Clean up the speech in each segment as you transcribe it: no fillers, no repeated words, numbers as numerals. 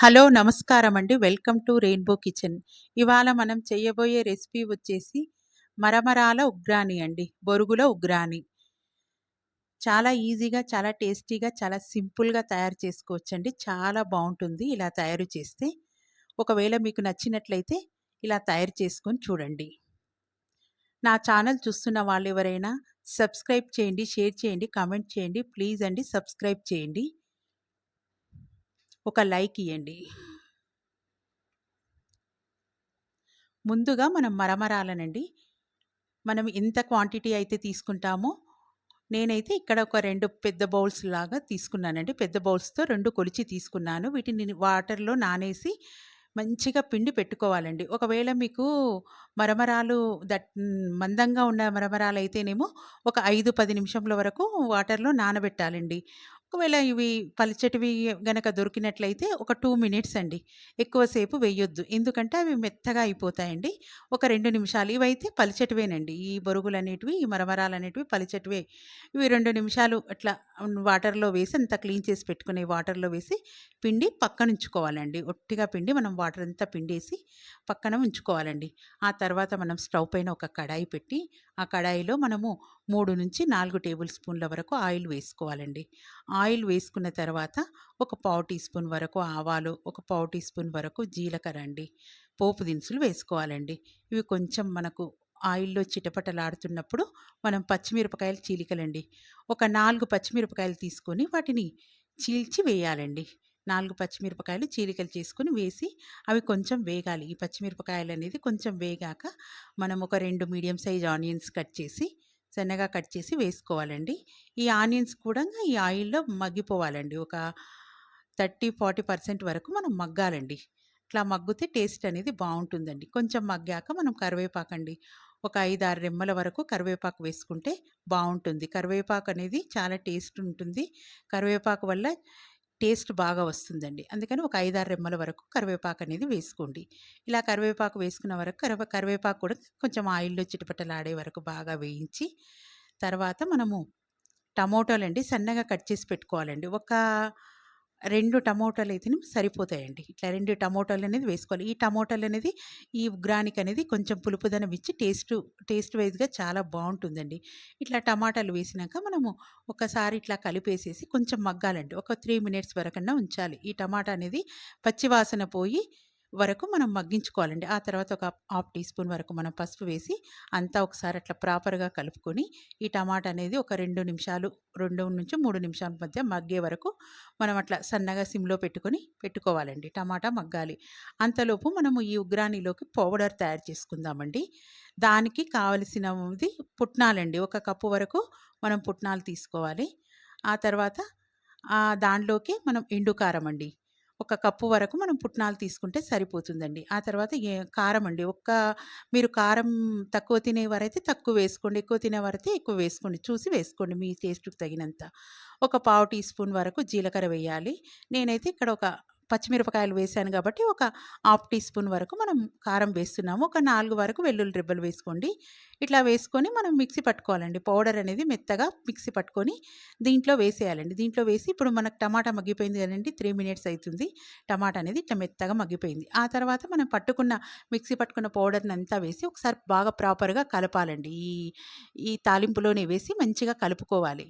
Hello! నమస్కారమండి. Welcome to rainbow kitchen. ఇవాళ మనం చేయబోయే రెసిపీ వచ్చేసి మరమరాల ఉగ్రాని అండి. బొరుగుల ఉగ్రాని. చాలా ఈజీగా, చాలా టేస్టీగా, చాలా సింపుల్‌గా తయారు చేసుకోవచ్చండి. చాలా బావుంటుంది ఇలా తయారు చేస్తే. ఒకవేళ మీకు నచ్చినట్లయితే ఇలా తయారు చేసుకొని చూడండి. నా ఛానల్ చూస్తున్న వాళ్ళెవరైనా సబ్స్క్రైబ్ చేయండి, షేర్ చేయండి, కామెంట్ చేయండి. ప్లీజ్ అండి సబ్స్క్రైబ్ చేయండి. ఒక లైక్ ఇయ్యండి. ముందుగా మనం మరమరాలనండి మనం ఎంత క్వాంటిటీ అయితే తీసుకుంటామో, నేనైతే ఇక్కడ ఒక 2 పెద్ద బౌల్స్ లాగా తీసుకున్నానండి. పెద్ద బౌల్స్‌తో 2 కొలిచి తీసుకున్నాను. వీటిని వాటర్‌లో నానేసి మంచిగా పిండి పెట్టుకోవాలండి. ఒకవేళ మీకు మరమరాలు మందంగా ఉన్న మరమరాలైతేనేమో ఒక 5, 10 నిమిషముల వరకు వాటర్‌లో నానబెట్టాలండి. ఒకవేళ ఇవి పల్చటివి గనక దొరికినట్లయితే ఒక 2 మినిట్స్ అండి. ఎక్కువ సేపు వేయొద్దు. ఎందుకంటే అవి మెత్తగా అయిపోతాయండి. ఒక 2 నిమిషాలు ఇవైతే పలిచటివేనండి. ఈ బొరుగులనేటివి, ఈ మరమరాలనేటివి పలిచటివే. ఇవి 2 నిమిషాలు అట్లా వాటర్‌లో వేసి అంతా క్లీన్ చేసి పెట్టుకునే వాటర్‌లో వేసి పిండి పక్కనుంచుకోవాలండి. ఒట్టిగా పిండి మనం వాటర్ అంతా పిండేసి పక్కన ఉంచుకోవాలండి. ఆ తర్వాత మనం స్టవ్ పైన ఒక కడాయి పెట్టి, ఆ కడాయిలో మనము 3-4 టేబుల్ స్పూన్ల వరకు ఆయిల్ వేసుకోవాలండి. ఆయిల్ వేసుకున్న తర్వాత ఒక పావు టీ స్పూన్ వరకు ఆవాలు, ఒక పావు టీ స్పూన్ వరకు జీలకర్ర అండి. పోపు దినుసులు వేసుకోవాలండి. ఇవి కొంచెం మనకు ఆయిల్‌లో చిటపటలాడుతున్నప్పుడు మనం పచ్చిమిరపకాయలు చీలికలండి. ఒక 4 పచ్చిమిరపకాయలు తీసుకొని వాటిని చీల్చి వేయాలండి. 4 పచ్చిమిరపకాయలు చీలికలు చేసుకొని వేసి అవి కొంచెం వేగాలి. ఈ పచ్చిమిరపకాయలనేది కొంచెం వేగాక మనం ఒక 2 మీడియం సైజ్ ఆనియన్స్ కట్ చేసి సన్నగా కట్ చేసి వేసుకోవాలండి. ఈ ఆనియన్స్ కూడా ఈ ఆయిల్‌లో మగ్గిపోవాలండి. ఒక 30, 40% వరకు మనం మగ్గాలండి. ఇట్లా మగ్గితే టేస్ట్ అనేది బావుంటుందండి. కొంచెం మగ్గాక మనం కరివేపాకండి. ఒక 5, 6 రెమ్మల వరకు కరివేపాకు వేసుకుంటే బావుంటుంది. కరివేపాకు అనేది చాలా టేస్ట్ ఉంటుంది. కరివేపాకు వల్ల టేస్ట్ బాగా వస్తుందండి. అందుకని ఒక 5, 6 రెమ్మల వరకు కరివేపాకు అనేది వేసుకోండి. ఇలా కరివేపాకు వేసుకున్న వరకు కరివేపాకు కూడా కొంచెం ఆయిల్‌లో చిటపటలాడే వరకు బాగా వేయించి, తర్వాత మనము టమోటాలండి సన్నగా కట్ చేసి పెట్టుకోవాలండి. ఒక 2 టమోటాలయితేనే సరిపోతాయండి. ఇట్లా 2 టమోటాలనేది వేసుకోవాలి. ఈ టమోటాలనేది ఈ ఉగ్రానికనేది కొంచెం పులుపుదనం ఇచ్చి టేస్ట్ వైస్‌గా చాలా బావుంటుందండి. ఇట్లా టమాటాలు వేసినాక మనము ఒకసారి ఇట్లా కలిపేసేసి కొంచెం మగ్గాలండి. ఒక 3 మినిట్స్ వరకన్నా ఉంచాలి. ఈ టమాటా అనేది పచ్చి వాసన పోయి వరకు మనం మగ్గించుకోవాలండి. ఆ తర్వాత ఒక హాఫ్ టీ స్పూన్ వరకు మనం పసుపు వేసి అంతా ఒకసారి అట్లా ప్రాపర్‌గా కలుపుకొని ఈ టమాటా అనేది ఒక 2 నిమిషాలు 2-3 నిమిషాల మధ్య మగ్గే వరకు మనం అట్లా సన్నగా సిమ్‌లో పెట్టుకోవాలండి. టమాటా మగ్గాలి. అంతలోపు మనము ఈ ఉగ్రానిలోకి పౌడర్ తయారు చేసుకుందామండి. దానికి కావలసినది పుట్నాలండి. ఒక కప్పు వరకు మనం పుట్నాలు తీసుకోవాలి. ఆ తర్వాత దానిలోకి మనం ఎండు కారం అండి. ఒక కప్పు వరకు మనం పుట్నాలు తీసుకుంటే సరిపోతుందండి. ఆ తర్వాత కారం అండి. మీరు కారం తక్కువ తినేవారైతే తక్కువ వేసుకోండి. ఎక్కువ తినేవారైతే ఎక్కువ వేసుకోండి. చూసి వేసుకోండి మీ టేస్ట్‌కి తగినంత. ఒక పావు టీ స్పూన్ వరకు జీలకర్ర వేయాలి. నేనైతే ఇక్కడ ఒక పచ్చిమిరపకాయలు వేశాను కాబట్టి ఒక హాఫ్ టీ స్పూన్ వరకు మనం కారం వేస్తున్నాము. ఒక 4 వరకు వెల్లుల్లి రెబ్బలు వేసుకోండి. ఇట్లా వేసుకొని మనం మిక్సీ పట్టుకోవాలండి. పౌడర్ అనేది మెత్తగా మిక్సీ పట్టుకొని దీంట్లో వేసేయాలండి. దీంట్లో వేసి ఇప్పుడు మనకు టమాటా మగ్గిపోయింది కదండీ! 3 మినిట్స్ అయితుంది. టమాటా అనేది ఇట్లా మెత్తగా మగ్గిపోయింది. ఆ తర్వాత మనం మిక్సీ పట్టుకున్న పౌడర్‌నంతా వేసి ఒకసారి బాగా ప్రాపర్‌గా కలపాలండి. ఈ తాలింపులోనే వేసి మంచిగా కలుపుకోవాలి.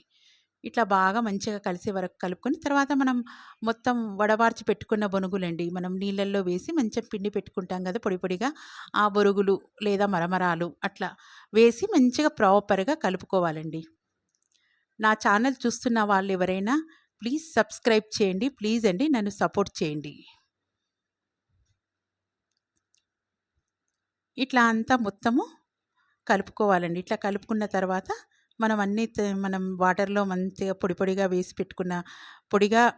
ఇట్లా బాగా మంచిగా కలిసే వరకు కలుపుకొని తర్వాత మనం మొత్తం వడబార్చి పెట్టుకున్న బొనుగులండి. మనం నీళ్ళల్లో వేసి మంచిగా పిండి పెట్టుకుంటాం కదా! పొడి పొడిగా. ఆ బొరుగులు లేదా మరమరాలు అట్లా వేసి మంచిగా ప్రాపర్‌గా కలుపుకోవాలండి. నా ఛానల్ చూస్తున్న వాళ్ళెవరైనా ప్లీజ్ సబ్స్క్రైబ్ చేయండి. ప్లీజ్ అండి నన్ను సపోర్ట్ చేయండి. ఇట్లా అంతా మొత్తము కలుపుకోవాలండి. ఇట్లా కలుపుకున్న తర్వాత మనం వాటర్‌లో మంచిగా పొడి పొడిగా వేసి పెట్టుకున్న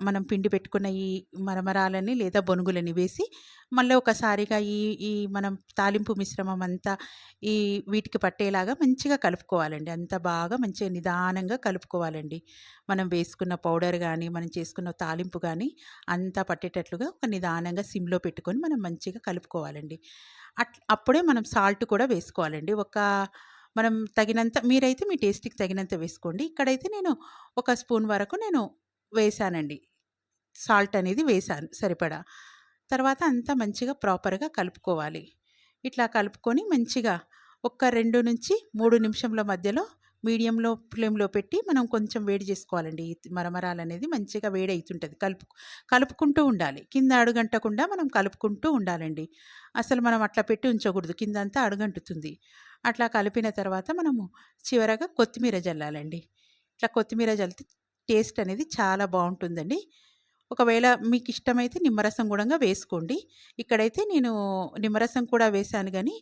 మనం పిండి పెట్టుకున్న ఈ మరమరాలని లేదా బొనుగులని వేసి మళ్ళీ ఒకసారిగా ఈ ఈ మనం తాలింపు మిశ్రమం అంతా ఈ వీటికి పట్టేలాగా మంచిగా కలుపుకోవాలండి. అంతా బాగా మంచిగా నిదానంగా కలుపుకోవాలండి. మనం వేసుకున్న పౌడర్ గానీ, మనం చేసుకున్న తాలింపు గానీ అంతా పట్టేటట్లుగా ఒక నిదానంగా సిమ్‌లో పెట్టుకొని మనం మంచిగా కలుపుకోవాలండి. అప్పుడే మనం సాల్ట్ కూడా వేసుకోవాలండి. మనం తగినంత మీరైతే మీ టేస్ట్‌కి తగినంత వేసుకోండి. ఇక్కడైతే నేను ఒక స్పూన్ వరకు వేశానండి. సాల్ట్ అనేది వేశాను సరిపడా. తర్వాత అంతా మంచిగా ప్రాపర్‌గా కలుపుకోవాలి. ఇట్లా కలుపుకొని మంచిగా ఒక 2-3 నిమిషంల మధ్యలో మీడియంలో ఫ్లేమ్‌లో పెట్టి మనం కొంచెం వేడి చేసుకోవాలండి. ఈ మరమరాలనేది మంచిగా వేడైతుంటది. కలుపుకుంటూ ఉండాలి. కింద అడుగంటకుండా మనం కలుపుకుంటూ ఉండాలండి. అసలు మనం అట్లా పెట్టి ఉంచకూడదు. కిందంతా అడుగంటుతుంది. అట్లా కలిపిన తర్వాత మనము చివరగా కొత్తిమీర జల్లాలండి. ఇట్లా కొత్తిమీర జల్లితే టేస్ట్ అనేది చాలా బావుంటుందండి. ఒకవేళ మీకిష్టమైతే నిమ్మరసం గూడంగా వేసుకోండి. ఇక్కడైతే నేను నిమ్మరసం కూడా వేశాను గానీ,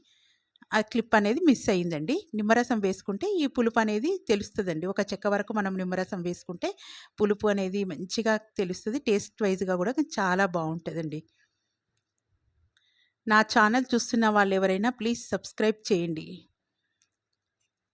ఆ క్లిప్ అనేది మిస్ అయిందండి. నిమ్మరసం వేసుకుంటే ఈ పులుపనేది తెలుస్తదండి. ఒక చెక్క వరకు మనం నిమ్మరసం వేసుకుంటే పులుపు అనేది మంచిగా తెలుస్తది. టేస్ట్ వైస్‌గా గూడా చాలా బావుంటదండి. నా ఛానల్ చూస్తున్న వాళ్ళెవరైనా ప్లీజ్ సబ్స్క్రైబ్ చేయండి.